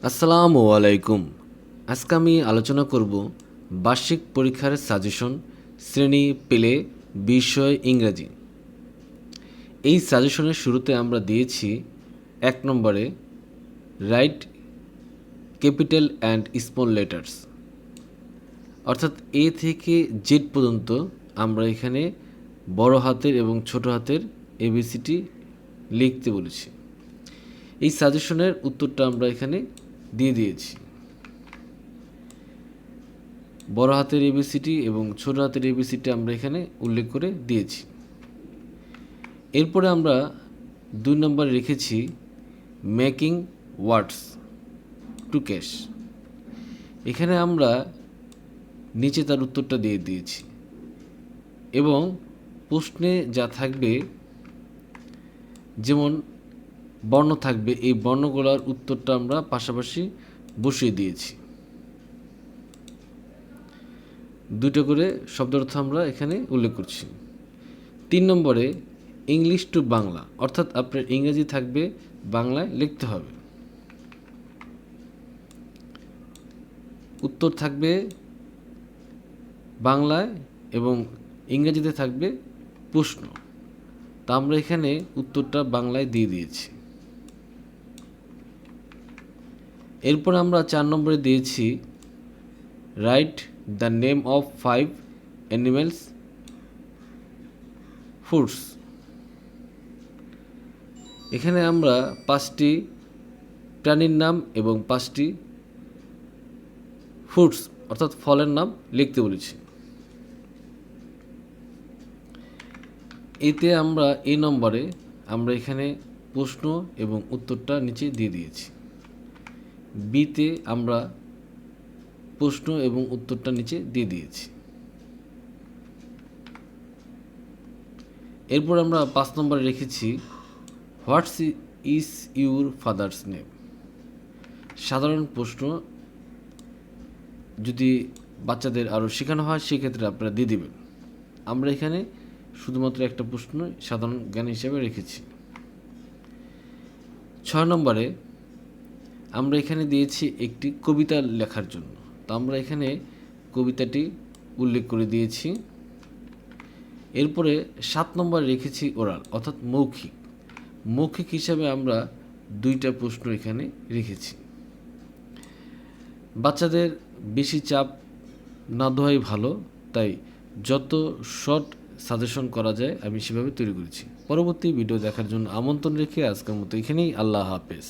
আসসালামু আলাইকুম। আজকে আমি আলোচনা করব বার্ষিক পরীক্ষার সাজেশন শ্রেণী পেলে বিষয় ইংরেজি। এই সাজেশনের শুরুতে আমরা দিয়েছি 1 নম্বরে right capital and small letters, অর্থাৎ এ থেকে জেড পর্যন্ত আমরা এখানে বড় হাতের এবং ছোট হাতের এবিসিটি লিখতে বলেছি। এই সাজেশনের উত্তরটা আমরা এখানে দিয়ে দিয়েছি। বড় হাতের এবিসিটি এবং ছোট হাতের এবিসিটি আমরা এখানে উল্লেখ করে দিয়েছি। এরপরে আমরা 2 নম্বরে রেখেছি মেকিং ওয়ার্ডস টু ক্যাশ। এখানে আমরা নিচে তার উত্তরটা দিয়ে দিয়েছি এবং প্রশ্নে যা থাকবে, যেমন বর্ণ থাকবে, এই বর্ণগুলোর উত্তরটা আমরা পাশাপাশি বসিয়ে দিয়েছি। 2টা করে শব্দার্থ আমরা এখানে উল্লেখ করছি। 3 নম্বরে ইংলিশ টু বাংলা, অর্থাৎ আপনার ইংরেজি থাকবে, বাংলায় লিখতে হবে। উত্তর থাকবে বাংলায় এবং ইংরেজিতে থাকবে প্রশ্ন। তা আমরা এখানে উত্তরটা বাংলায় দিয়ে দিয়েছি। এরপর আমরা 4 নম্বরে দিয়েছি write the name of 5 animals foods. এখানে আমরা 5টি প্রাণীর নাম এবং 5টি ফ্রুটস অর্থাৎ ফলের নাম লিখতে বলেছি। এতে আমরা এই নম্বরে আমরা এখানে প্রশ্ন এবং উত্তরটা নিচে দিয়ে দিয়েছি। বিতে আমরা প্রশ্ন এবং উত্তরটা নিচে দিয়ে দিয়েছি। এরপর আমরা 5 নম্বরে রেখেছি হোয়াটস ইজ ইউর ফাদার্স নেম। সাধারণ প্রশ্ন, যদি বাচ্চাদের আরও শেখানো হয় সেক্ষেত্রে আপনারা দিয়ে দেবেন। আমরা এখানে শুধুমাত্র একটা প্রশ্ন সাধারণ জ্ঞান হিসেবে রেখেছি। 6 নম্বরে আমরা এখানে দিয়েছি একটি কবিতা লেখার জন্য। তো আমরা এখানে কবিতাটি উল্লেখ করে দিয়েছি। এরপরে 7 নম্বরে রেখেছি ওরাল অর্থাৎ মৌখিক। মৌখিক হিসাবে আমরা 2টা প্রশ্ন এখানে রেখেছি। বাচ্চাদের বেশি চাপ না দেওয়াই ভালো, তাই যত শর্ট সাজেশন করা যায় আমি সেভাবে তৈরি করেছি। পরবর্তী ভিডিও দেখার জন্য আমন্ত্রণ রেখে আজকের মতো এখানেই। আল্লাহ হাফেজ।